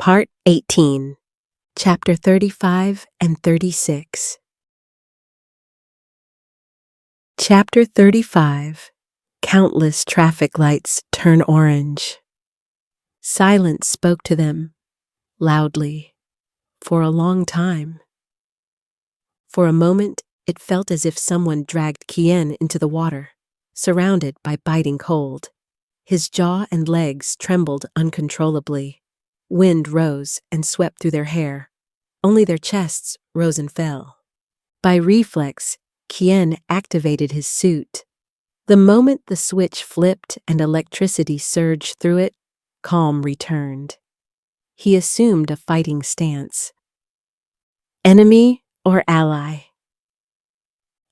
Part 18, Chapter 35 and 36. Chapter 35. Countless traffic lights turn orange. Silence spoke to them, loudly, for a long time. For a moment, it felt as if someone dragged Kilan into the water, surrounded by biting cold. His jaw and legs trembled uncontrollably. Wind rose and swept through their hair. Only their chests rose and fell. By reflex, Kilan activated his suit. The moment the switch flipped and electricity surged through it, calm returned. He assumed a fighting stance. Enemy or ally?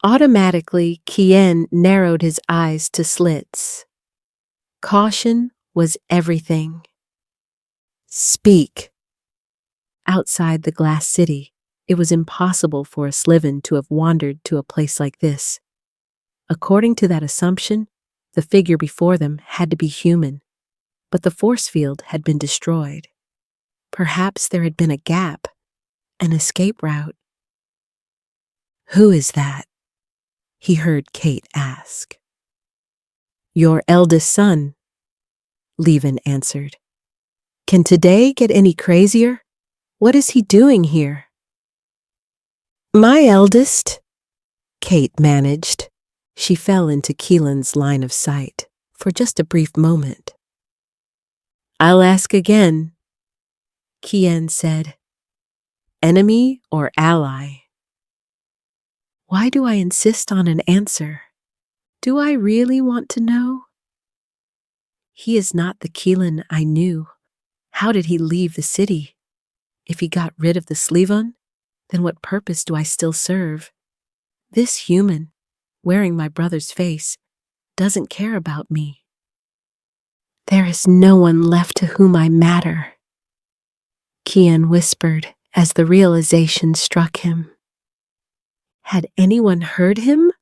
Automatically, Kilan narrowed his eyes to slits. Caution was everything. Speak. Outside the glass city, it was impossible for a Slivon to have wandered to a place like this. According to that assumption, the figure before them had to be human, but the force field had been destroyed. Perhaps there had been a gap, an escape route. "Who is that?" he heard Kate ask. "Your eldest son," Slivon answered. "Can today get any crazier? What is he doing here?" "My eldest," Kate managed. She fell into Kilan's line of sight for just a brief moment. "I'll ask again," Kilan said. "Enemy or ally?" Why do I insist on an answer? Do I really want to know? He is not the Kilan I knew. How did he leave the city? If he got rid of the Slivon, then what purpose do I still serve? This human, wearing my brother's face, doesn't care about me. There is no one left to whom I matter, Kilan whispered as the realization struck him. Had anyone heard him?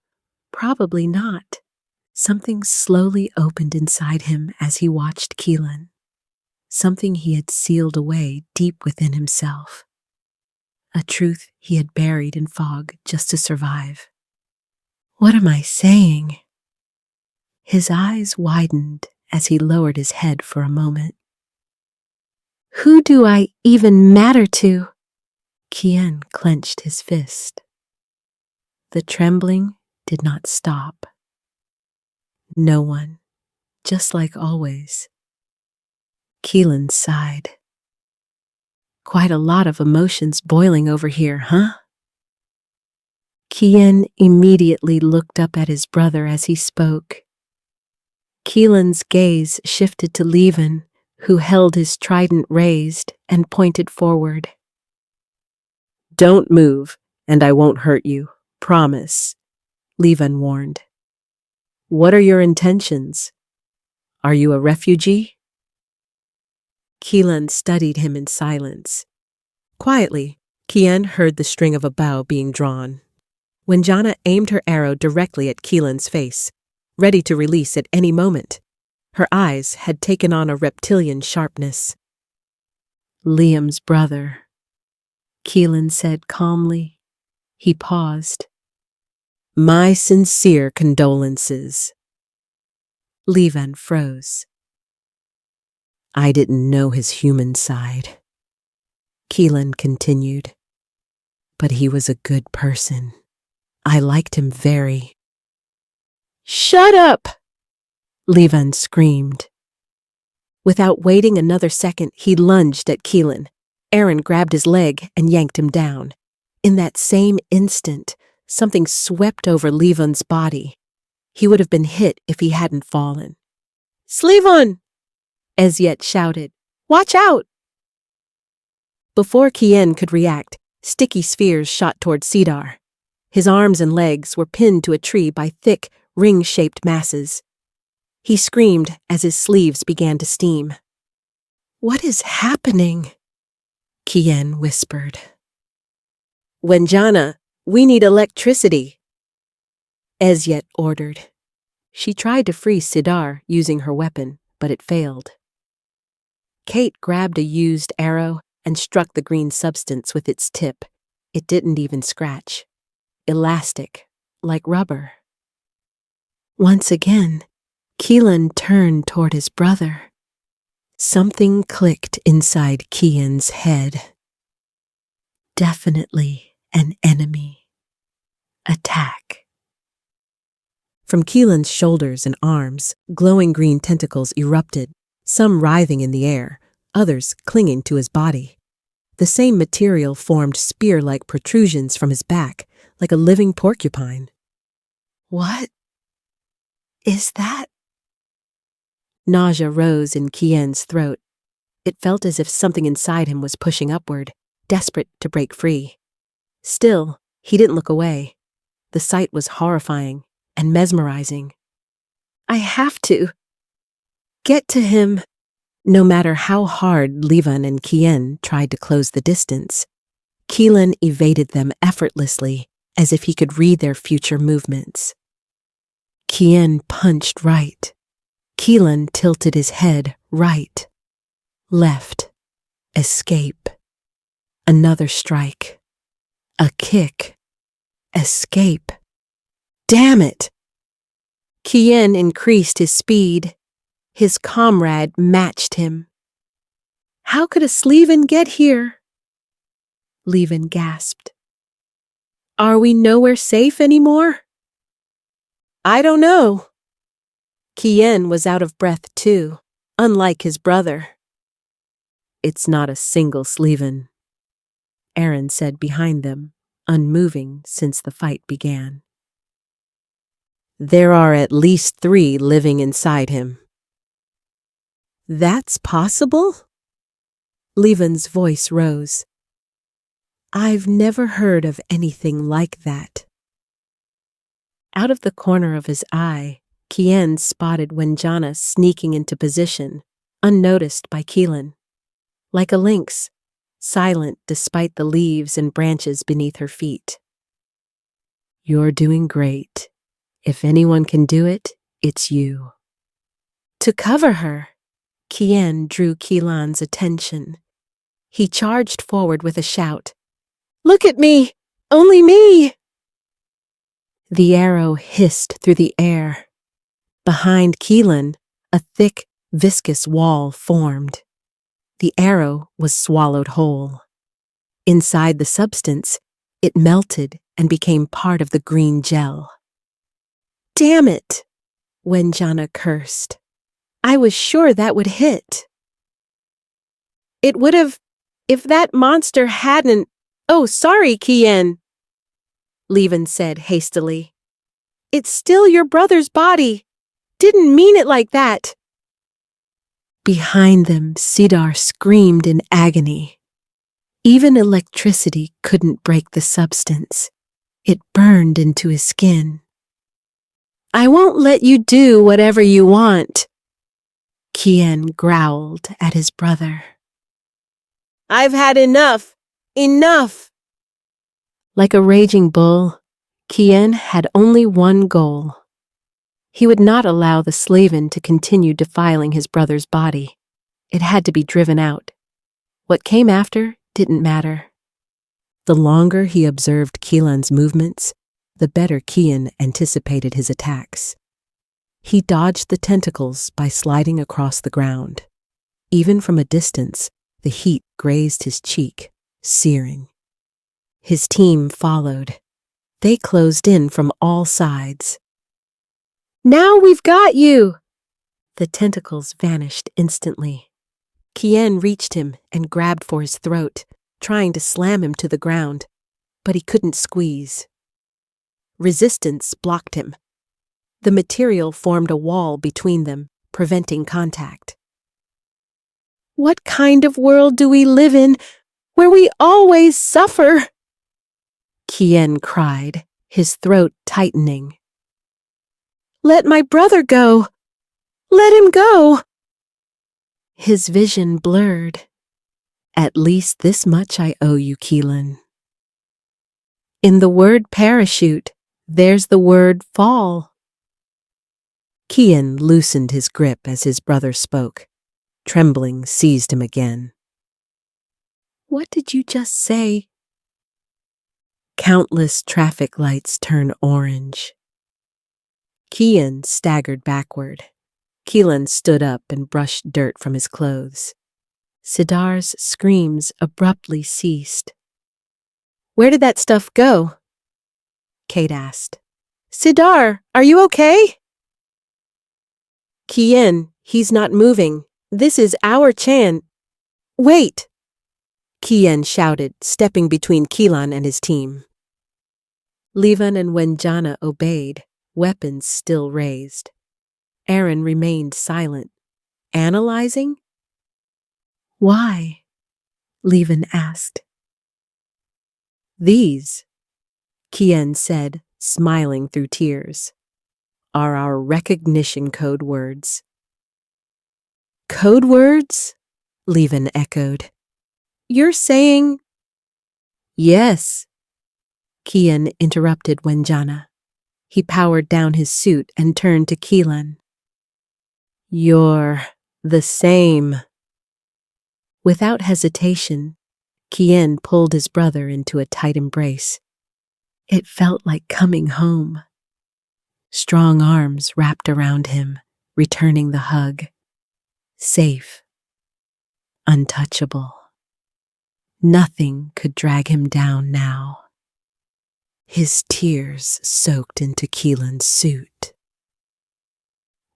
Probably not. Something slowly opened inside him as he watched Kilan. Something he had sealed away deep within himself. A truth he had buried in fog just to survive. What am I saying? His eyes widened as he lowered his head for a moment. Who do I even matter to? Kilan clenched his fist. The trembling did not stop. No one, just like always. Kilan sighed. Quite a lot of emotions boiling over here, huh? Kilan immediately looked up at his brother as he spoke. Kilan's gaze shifted to Slivon, who held his trident raised and pointed forward. "Don't move, and I won't hurt you. Promise," Slivon warned. "What are your intentions? Are you a refugee?" Kilan studied him in silence. Quietly, Kilan heard the string of a bow being drawn. When Jana aimed her arrow directly at Kilan's face, ready to release at any moment, her eyes had taken on a reptilian sharpness. "Liam's brother," Kilan said calmly. He paused. "My sincere condolences." Slivon froze. "I didn't know his human side," Kilan continued. "But he was a good person. I liked him very." "Shut up!" Slivon screamed. Without waiting another second, he lunged at Kilan. Aaron grabbed his leg and yanked him down. In that same instant, something swept over Slivon's body. He would have been hit if he hadn't fallen. "Slivon!" Ezyet shouted. "Watch out!" Before Kilan could react, sticky spheres shot toward Cedar. His arms and legs were pinned to a tree by thick, ring-shaped masses. He screamed as his sleeves began to steam. "What is happening?" Kilan whispered. "Wenjana, we need electricity," Ezyet ordered. She tried to free Sidar using her weapon, but it failed. Kate grabbed a used arrow and struck the green substance with its tip. It didn't even scratch. Elastic, like rubber. Once again, Kilan turned toward his brother. Something clicked inside Kian's head. Definitely an enemy. Attack. From Kilan's shoulders and arms, glowing green tentacles erupted, some writhing in the air, others clinging to his body. The same material formed spear-like protrusions from his back, like a living porcupine. What is that? Nausea rose in Kian's throat. It felt as if something inside him was pushing upward, desperate to break free. Still, he didn't look away. The sight was horrifying and mesmerizing. I have to get to him. No matter how hard Slivon and Jiyan tried to close the distance, Kilan evaded them effortlessly, as if he could read their future movements. Jiyan punched right. Kilan tilted his head right. Left. Escape. Another strike. A kick. Escape. Damn it! Jiyan increased his speed. His comrade matched him. How could a Slivon get here? Slivon gasped. Are we nowhere safe anymore? I don't know. Jiyan was out of breath too, unlike his brother. It's not a single Slivon, Aaron said behind them, unmoving since the fight began. There are at least 3 living inside him. That's possible? Slivon's voice rose. I've never heard of anything like that. Out of the corner of his eye, Jiyan spotted Wenjana sneaking into position, unnoticed by Kilan. Like a lynx, silent despite the leaves and branches beneath her feet. You're doing great. If anyone can do it, it's you. To cover her, Jiyan drew Kilan's attention. He charged forward with a shout. Look at me! Only me! The arrow hissed through the air. Behind Kilan, a thick, viscous wall formed. The arrow was swallowed whole. Inside the substance, it melted and became part of the green gel. Damn it! Wenjana cursed. I was sure that would hit. It would have, if that monster hadn't. Oh, sorry, Jiyan, Slivon said hastily. It's still your brother's body. Didn't mean it like that. Behind them, Sidar screamed in agony. Even electricity couldn't break the substance. It burned into his skin. I won't let you do whatever you want, Jiyan growled at his brother. I've had enough. Enough! Like a raging bull, Jiyan had only one goal. He would not allow the Slivon to continue defiling his brother's body. It had to be driven out. What came after didn't matter. The longer he observed Kilan's movements, the better Jiyan anticipated his attacks. He dodged the tentacles by sliding across the ground. Even from a distance, the heat grazed his cheek, searing. His team followed. They closed in from all sides. Now we've got you! The tentacles vanished instantly. Jiyan reached him and grabbed for his throat, trying to slam him to the ground, but he couldn't squeeze. Resistance blocked him. The material formed a wall between them, preventing contact. What kind of world do we live in where we always suffer? Jiyan cried, his throat tightening. Let my brother go! Let him go! His vision blurred. At least this much I owe you, Kilan. In the word parachute, there's the word fall. Jiyan loosened his grip as his brother spoke. Trembling seized him again. What did you just say? Countless traffic lights turn orange. Jiyan staggered backward. Kilan stood up and brushed dirt from his clothes. Sidar's screams abruptly ceased. Where did that stuff go? Kate asked. Sidar, are you okay? Jiyan, he's not moving. This is our chance. Wait! Jiyan shouted, stepping between Kilan and his team. Slivon and Wenjana obeyed, weapons still raised. Aaron remained silent. Analyzing? Why? Slivon asked. These, Jiyan said, smiling through tears, are our recognition code words. Code words? Slivon echoed. You're saying... Yes. Jiyan interrupted Wenjana. He powered down his suit and turned to Kilan. You're the same. Without hesitation, Jiyan pulled his brother into a tight embrace. It felt like coming home. Strong arms wrapped around him, returning the hug. Safe. Untouchable. Nothing could drag him down now. His tears soaked into Kilan's suit.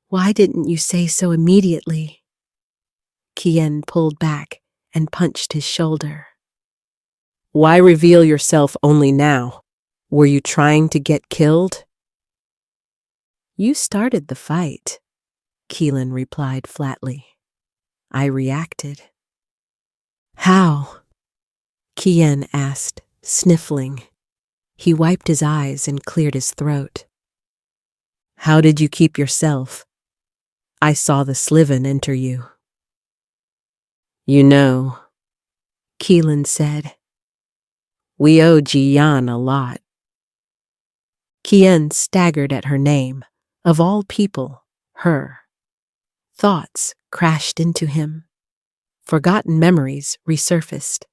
Why didn't you say so immediately? Jiyan pulled back and punched his shoulder. Why reveal yourself only now? Were you trying to get killed? You started the fight, Kilan replied flatly. I reacted. How? Jiyan asked, sniffling. He wiped his eyes and cleared his throat. How did you keep yourself? I saw the Slivon enter you. You know, Kilan said, we owe Jiyan a lot. Jiyan staggered at her name. Of all people, her. Thoughts crashed into him. Forgotten memories resurfaced.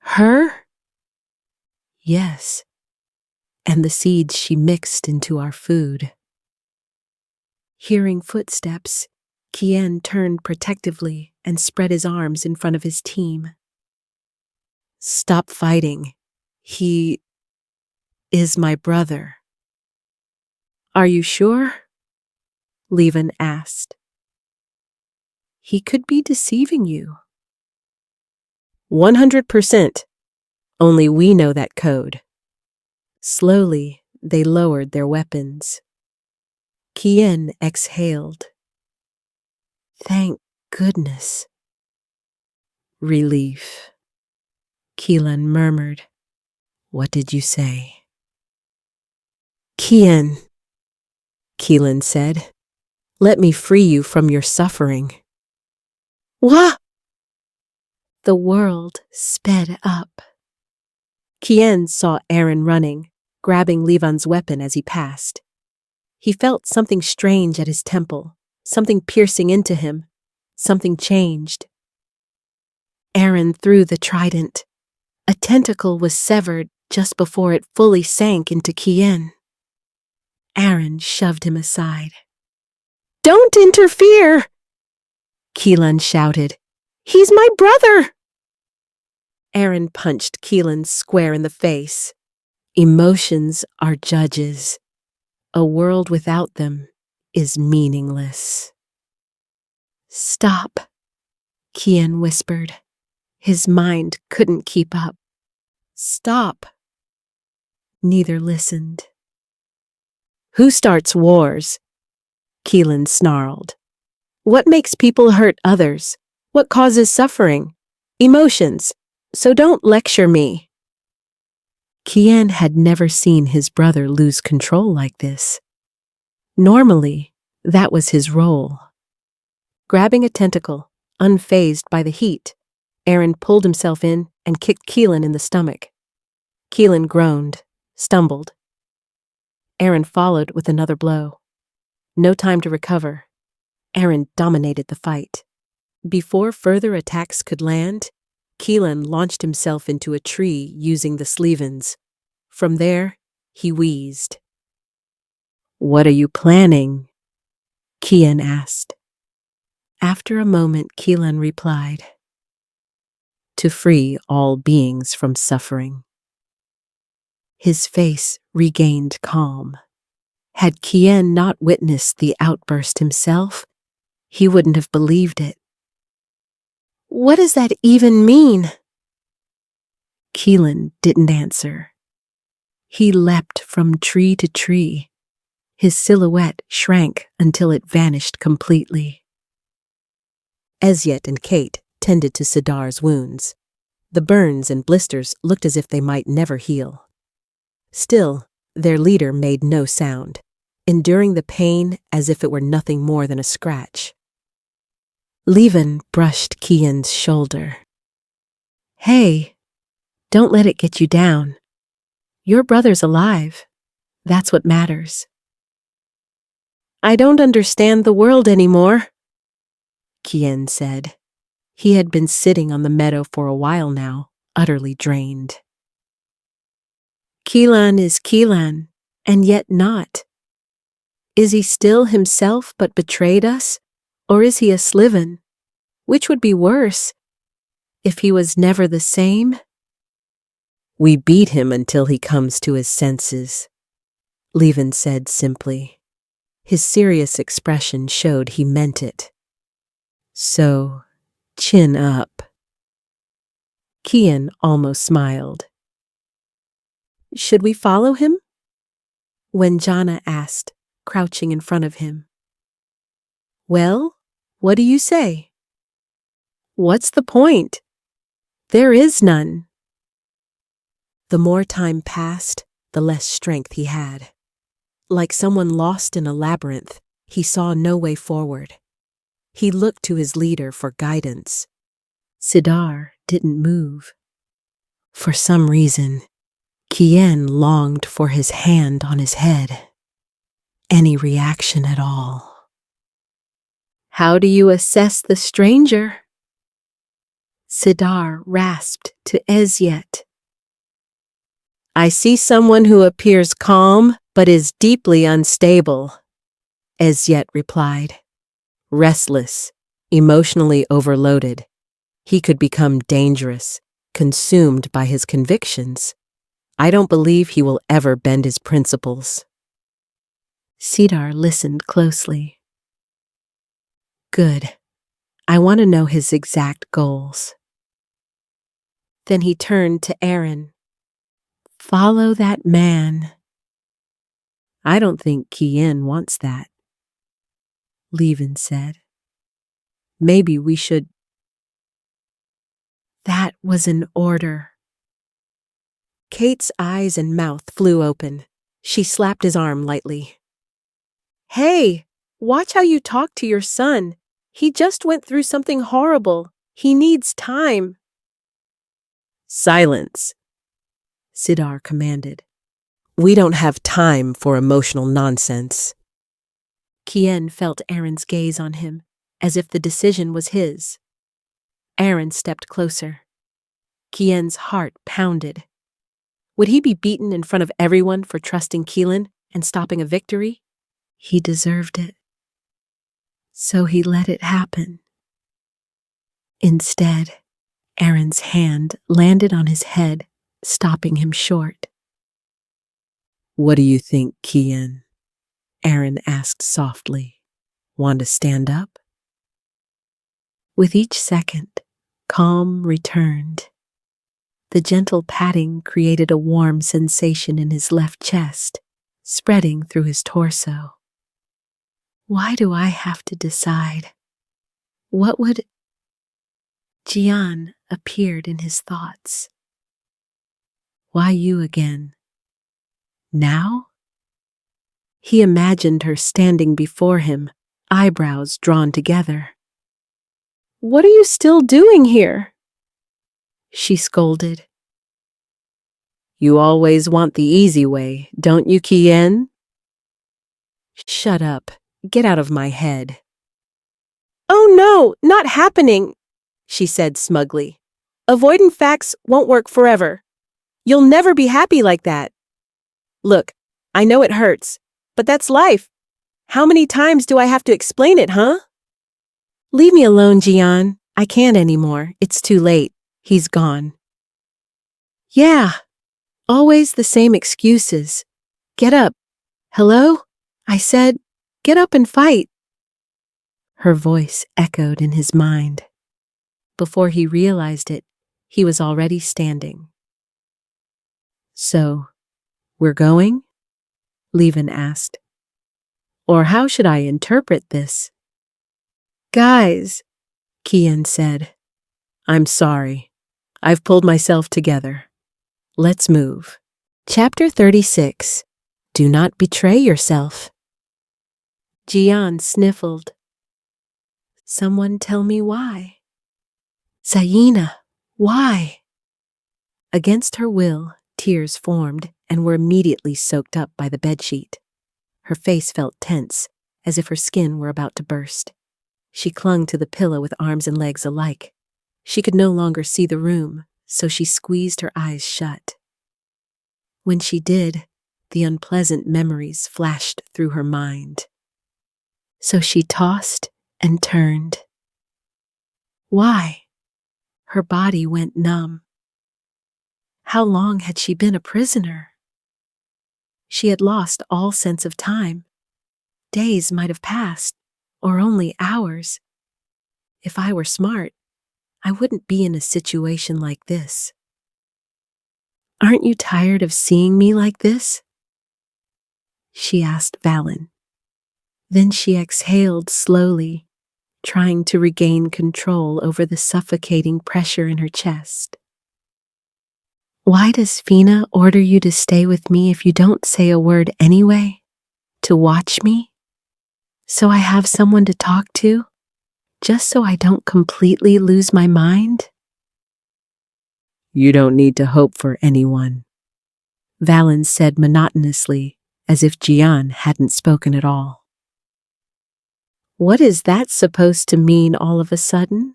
Her? Yes. And the seeds she mixed into our food. Hearing footsteps, Jiyan turned protectively and spread his arms in front of his team. Stop fighting. He is my brother. Are you sure? Slivon asked. He could be deceiving you. 100%. Only we know that code. Slowly, they lowered their weapons. Jiyan exhaled. Thank goodness. Relief. Kilan murmured. What did you say? Jiyan, Kilan said. Let me free you from your suffering. What? The world sped up. Jiyan saw Aaron running, grabbing Slivon's weapon as he passed. He felt something strange at his temple, something piercing into him. Something changed. Aaron threw the trident. A tentacle was severed just before it fully sank into Jiyan. Aaron shoved him aside. Don't interfere! Kilan shouted. He's my brother! Aaron punched Kilan square in the face. Emotions are judges. A world without them is meaningless. Stop, Jiyan whispered. His mind couldn't keep up. Stop. Neither listened. Who starts wars? Kilan snarled. What makes people hurt others? What causes suffering? Emotions. So don't lecture me. Jiyan had never seen his brother lose control like this. Normally, that was his role. Grabbing a tentacle, unfazed by the heat, Aaron pulled himself in and kicked Kilan in the stomach. Kilan groaned, stumbled. Aaron followed with another blow. No time to recover. Aaron dominated the fight. Before further attacks could land, Kilan launched himself into a tree using the Slivons. From there, he wheezed. "What are you planning?" Kian asked. After a moment, Kilan replied, "To free all beings from suffering." His face regained calm. Had Kian not witnessed the outburst himself, he wouldn't have believed it. "What does that even mean?" Kilan didn't answer. He leapt from tree to tree. His silhouette shrank until it vanished completely. Ezyet and Kate tended to Sidar's wounds. The burns and blisters looked as if they might never heal. Still, their leader made no sound, enduring the pain as if it were nothing more than a scratch. Slivon brushed Kian's shoulder. "Hey, don't let it get you down. Your brother's alive. That's what matters." "I don't understand the world anymore," Kian said. He had been sitting on the meadow for a while now, utterly drained. "Kilan is Kilan, and yet not. Is he still himself but betrayed us, or is he a Slivon? Which would be worse, if he was never the same?" "We beat him until he comes to his senses," Slivon said simply. His serious expression showed he meant it. "So, chin up." Kian almost smiled. "Should we follow him?" Wenjana asked, crouching in front of him. "Well, what do you say?" "What's the point? There is none." The more time passed, the less strength he had. Like someone lost in a labyrinth, he saw no way forward. He looked to his leader for guidance. Sidar didn't move. For some reason, Kian longed for his hand on his head. Any reaction at all. "How do you assess the stranger?" Sidar rasped to Ezyet. "I see someone who appears calm but is deeply unstable," Ezyet replied. "Restless, emotionally overloaded. He could become dangerous, consumed by his convictions. I don't believe he will ever bend his principles." Sidar listened closely. "Good. I want to know his exact goals." Then he turned to Aaron. "Follow that man." "I don't think Kian wants that," Slivon said. "Maybe we should—" That was an order. Kate's eyes and mouth flew open. She slapped his arm lightly. "Hey, watch how you talk to your son. He just went through something horrible. He needs time." "Silence," Sidar commanded. "We don't have time for emotional nonsense." Kian felt Aaron's gaze on him, as if the decision was his. Aaron stepped closer. Kian's heart pounded. Would he be beaten in front of everyone for trusting Kilan and stopping a victory? He deserved it. So he let it happen. Instead, Aaron's hand landed on his head, stopping him short. "What do you think, Kian?" Aaron asked softly. "Want to stand up?" With each second, calm returned. The gentle patting created a warm sensation in his left chest, spreading through his torso. Why do I have to decide? What would... Jiyan appeared in his thoughts. "Why you again? Now?" He imagined her standing before him, eyebrows drawn together. "What are you still doing here?" she scolded. "You always want the easy way, don't you, Kian?" "Shut up. Get out of my head." "Oh no, not happening," she said smugly. "Avoiding facts won't work forever. You'll never be happy like that. Look, I know it hurts, but that's life. How many times do I have to explain it, huh?" "Leave me alone, Jiyan. I can't anymore. It's too late. He's gone." "Yeah, always the same excuses. Get up." "Hello?" I said. "Get up and fight." Her voice echoed in his mind. Before he realized it, he was already standing. "So, we're going?" Slivon asked. "Or how should I interpret this?" "Guys," Kilan said. "I'm sorry. I've pulled myself together. Let's move." Chapter 36. Do not betray yourself. Jiyan sniffled. "Someone tell me why." "Zaina, why?" Against her will, tears formed and were immediately soaked up by the bedsheet. Her face felt tense, as if her skin were about to burst. She clung to the pillow with arms and legs alike. She could no longer see the room, so she squeezed her eyes shut. When she did, the unpleasant memories flashed through her mind. So she tossed and turned. Why? Her body went numb. How long had she been a prisoner? She had lost all sense of time. Days might have passed, or only hours. If I were smart, I wouldn't be in a situation like this. "Aren't you tired of seeing me like this?" she asked Valen. Then she exhaled slowly, trying to regain control over the suffocating pressure in her chest. "Why does Fina order you to stay with me if you don't say a word anyway? To watch me? So I have someone to talk to? Just so I don't completely lose my mind?" "You don't need to hope for anyone," Valen said monotonously, as if Jiyan hadn't spoken at all. What is that supposed to mean all of a sudden?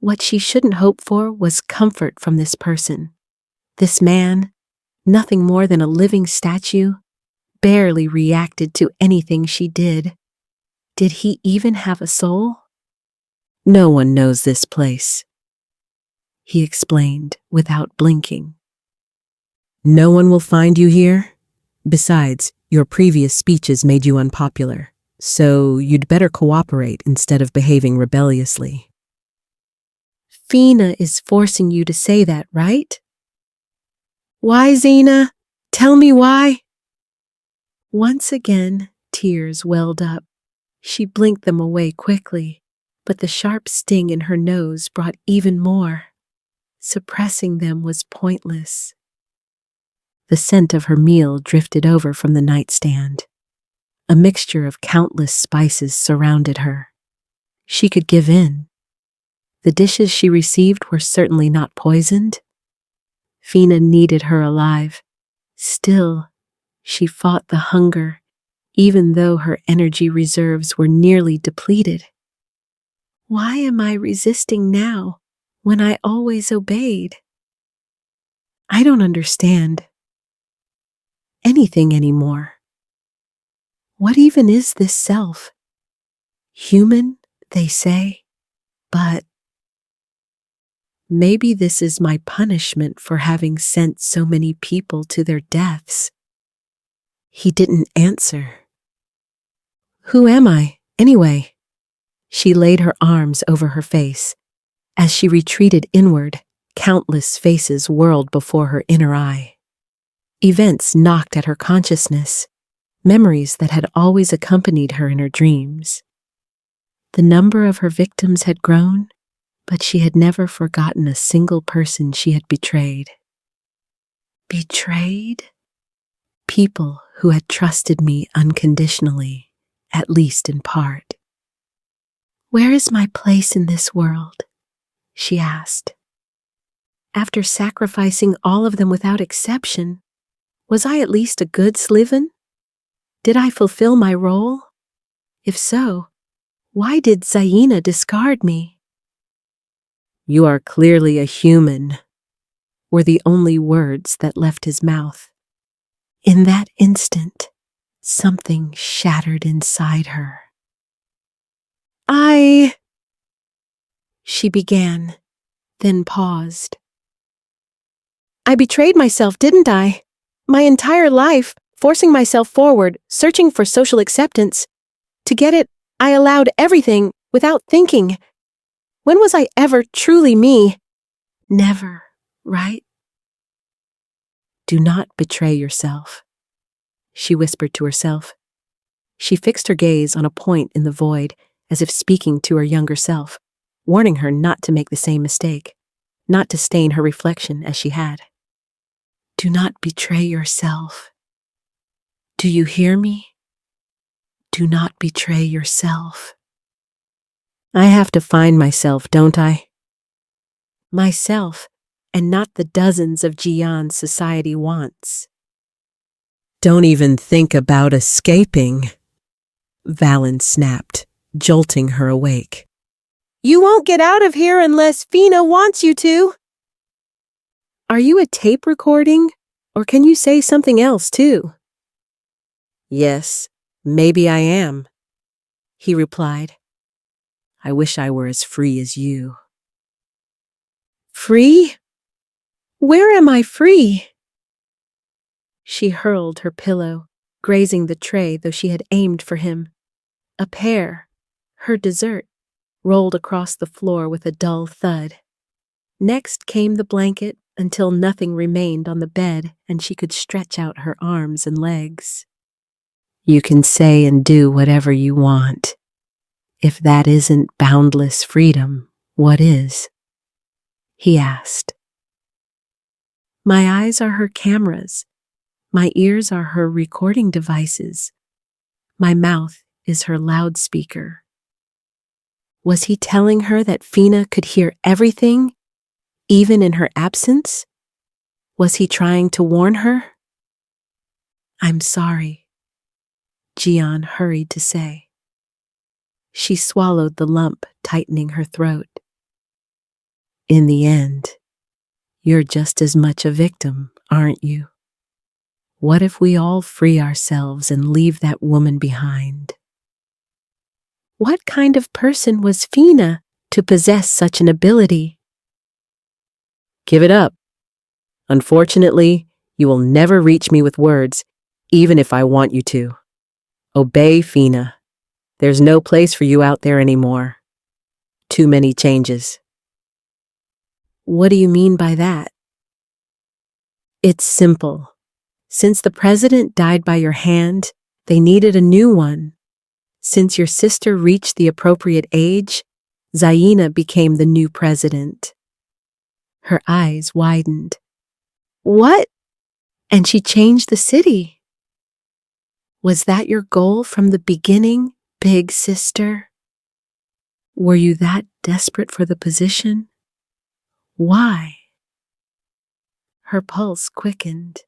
What she shouldn't hope for was comfort from this person. This man, nothing more than a living statue, barely reacted to anything she did. Did he even have a soul? "No one knows this place," he explained without blinking. "No one will find you here. Besides, your previous speeches made you unpopular, so you'd better cooperate instead of behaving rebelliously." "Fina is forcing you to say that, right?" "Why, Zaina? Tell me why." Once again, tears welled up. She blinked them away quickly, but the sharp sting in her nose brought even more. Suppressing them was pointless. The scent of her meal drifted over from the nightstand. A mixture of countless spices surrounded her. She could give in. The dishes she received were certainly not poisoned. Fina needed her alive. Still, she fought the hunger, even though her energy reserves were nearly depleted. Why am I resisting now, when I always obeyed? I don't understand anything anymore. What even is this self? Human, they say, but maybe this is my punishment for having sent so many people to their deaths. He didn't answer. Who am I, anyway? She laid her arms over her face. As she retreated inward, countless faces whirled before her inner eye. Events knocked at her consciousness, memories that had always accompanied her in her dreams. The number of her victims had grown, but she had never forgotten a single person she had betrayed. Betrayed? People who had trusted me unconditionally, at least in part. Where is my place in this world? She asked. After sacrificing all of them without exception, was I at least a good Slivon? Did I fulfill my role? If so, Why did Zaina discard me? You are clearly a human, were the only words that left his mouth. In that instant, something shattered inside her. She began, then paused. I betrayed myself, didn't I? My entire life, forcing myself forward, searching for social acceptance. To get it, I allowed everything without thinking. When was I ever truly me? Never, right? Do not betray yourself, she whispered to herself. She fixed her gaze on a point in the void, as if speaking to her younger self, warning her not to make the same mistake, not to stain her reflection as she had. Do not betray yourself. Do you hear me? Do not betray yourself. I have to find myself, don't I? Myself, and not the dozens of Jiyan society wants. Don't even think about escaping, Valen snapped, jolting her awake. You won't get out of here unless Fina wants you to. Are you a tape recording, or can you say something else too? Yes, maybe I am, he replied. I wish I were as free as you. Free? Where am I free? She hurled her pillow, grazing the tray though she had aimed for him. A pear, her dessert, rolled across the floor with a dull thud. Next came the blanket until nothing remained on the bed and she could stretch out her arms and legs. You can say and do whatever you want. If that isn't boundless freedom, what is? He asked. My eyes are her cameras. My ears are her recording devices. My mouth is her loudspeaker. Was he telling her that Fina could hear everything, even in her absence? Was he trying to warn her? I'm sorry, Jiyan hurried to say. She swallowed the lump, tightening her throat. In the end, you're just as much a victim, aren't you? What if we all free ourselves and leave that woman behind? What kind of person was Fina to possess such an ability? Give it up. Unfortunately, you will never reach me with words, even if I want you to. Obey Fina. There's no place for you out there anymore. Too many changes. What do you mean by that? It's simple. Since the president died by your hand, they needed a new one. Since your sister reached the appropriate age, Zaina became the new president. Her eyes widened. What? And she changed the city. Was that your goal from the beginning, big sister? Were you that desperate for the position? Why? Her pulse quickened.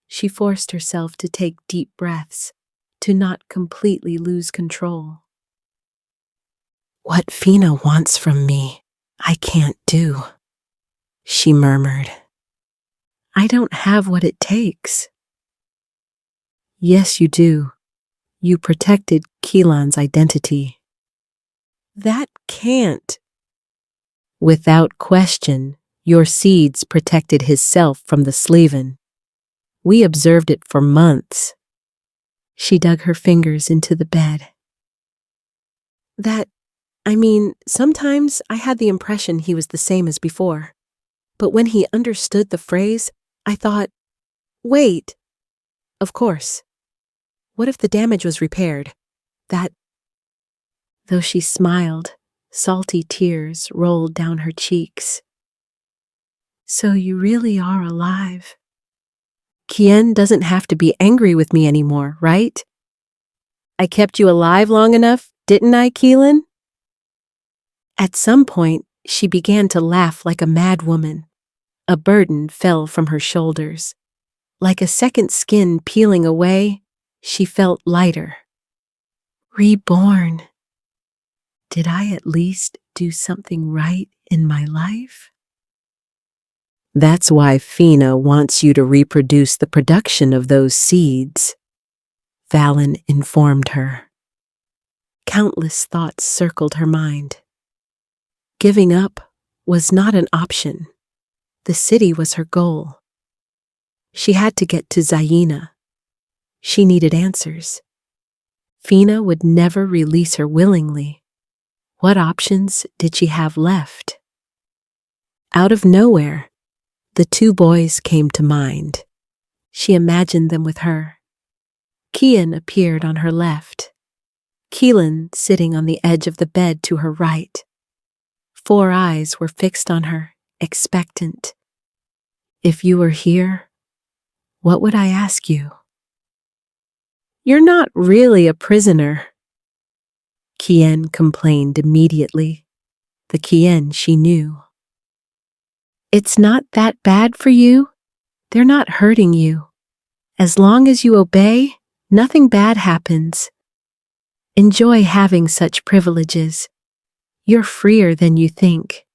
She forced herself to take deep breaths, to not completely lose control. What Fina wants from me, I can't do, she murmured. I don't have what it takes. Yes, you do. You protected Kilan's identity. That can't. Without question, your seeds protected his self from the Slivon. We observed it for months. She dug her fingers into the bed. Sometimes I had the impression he was the same as before. But when he understood the phrase, I thought, wait, of course. What if the damage was repaired? Though she smiled, salty tears rolled down her cheeks. So you really are alive. Kian doesn't have to be angry with me anymore, right? I kept you alive long enough, didn't I, Kilan? At some point, she began to laugh like a mad woman. A burden fell from her shoulders. Like a second skin peeling away, she felt lighter. Reborn. Did I at least do something right in my life? That's why Fina wants you to reproduce the production of those seeds, Valen informed her. Countless thoughts circled her mind. Giving up was not an option. The city was her goal. She had to get to Jiyan. She needed answers. Fina would never release her willingly. What options did she have left? Out of nowhere, the two boys came to mind. She imagined them with her. Kiyan appeared on her left. Kilan sitting on the edge of the bed to her right. 4 eyes were fixed on her, expectant. If you were here, what would I ask you? You're not really a prisoner, Kiyan complained immediately, the Kiyan she knew. It's not that bad for you. They're not hurting you. As long as you obey, nothing bad happens. Enjoy having such privileges. You're freer than you think.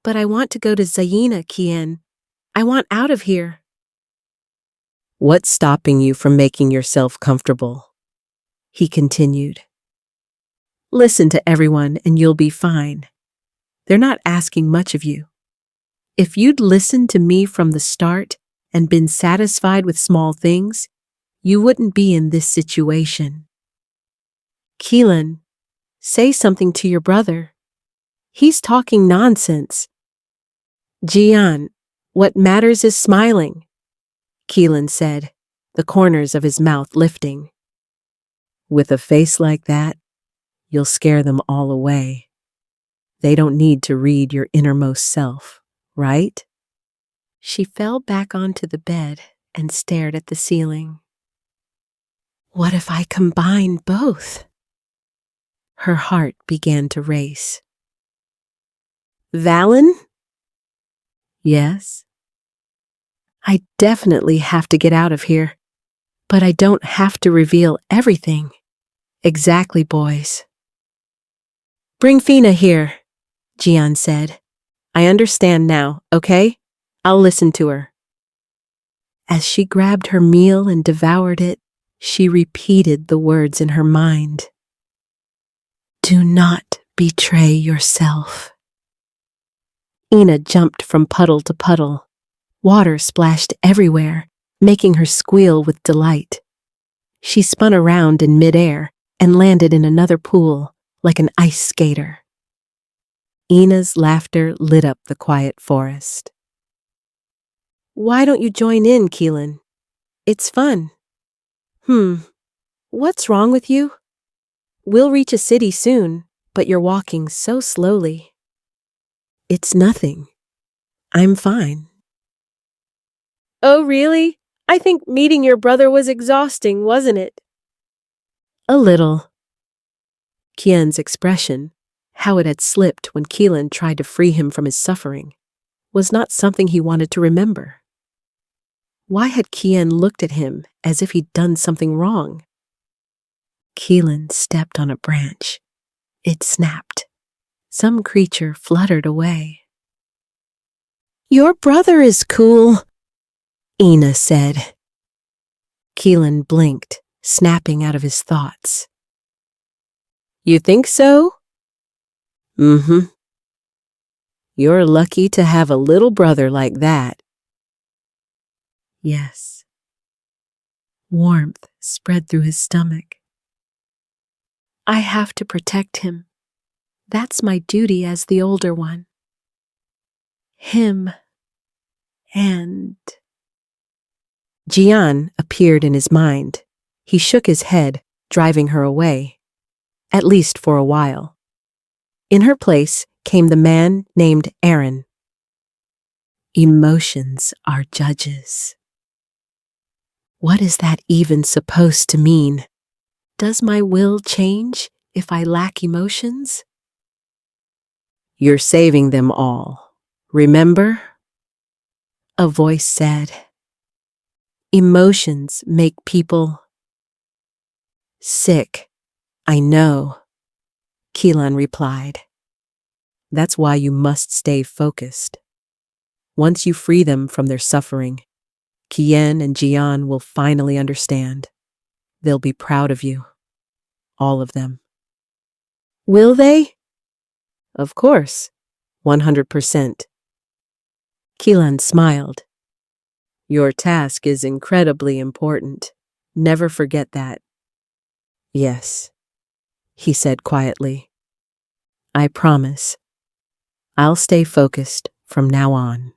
But I want to go to Jiyan, Kiyan. I want out of here. What's stopping you from making yourself comfortable? He continued. Listen to everyone and you'll be fine. They're not asking much of you. If you'd listened to me from the start and been satisfied with small things, you wouldn't be in this situation. Kilan, say something to your brother. He's talking nonsense. Jiyan, what matters is smiling, Kilan said, the corners of his mouth lifting. With a face like that, you'll scare them all away. They don't need to read your innermost self, right? She fell back onto the bed and stared at the ceiling. What if I combine both? Her heart began to race. Valen? Yes? I definitely have to get out of here, but I don't have to reveal everything. Exactly, boys. Bring Fina here, Jiyan said. I understand now, okay? I'll listen to her. As she grabbed her meal and devoured it, she repeated the words in her mind. Do not betray yourself. Ina jumped from puddle to puddle. Water splashed everywhere, making her squeal with delight. She spun around in midair and landed in another pool like an ice skater. Ina's laughter lit up the quiet forest. Why don't you join in, Kilan? It's fun. What's wrong with you? We'll reach a city soon, but you're walking so slowly. It's nothing. I'm fine. Oh, really? I think meeting your brother was exhausting, wasn't it? A little. Kian's expression, how it had slipped when Kilan tried to free him from his suffering, was not something he wanted to remember. Why had Kian looked at him as if he'd done something wrong? Kilan stepped on a branch. It snapped. Some creature fluttered away. Your brother is cool, Ina said. Kilan blinked, snapping out of his thoughts. You think so? Mm-hmm. You're lucky to have a little brother like that. Yes. Warmth spread through his stomach. I have to protect him. That's my duty as the older one. Him and... Jiyan appeared in his mind. He shook his head, driving her away. At least for a while. In her place came the man named Aaron. Emotions are judges. What is that even supposed to mean? Does my will change if I lack emotions? You're saving them all, remember? A voice said. Emotions make people sick, I know. Kilan replied. That's why you must stay focused. Once you free them from their suffering, Kiyan and Jiyan will finally understand. They'll be proud of you. All of them. Will they? Of course. 100%. Kilan smiled. Your task is incredibly important. Never forget that. Yes, he said quietly. I promise. I'll stay focused from now on.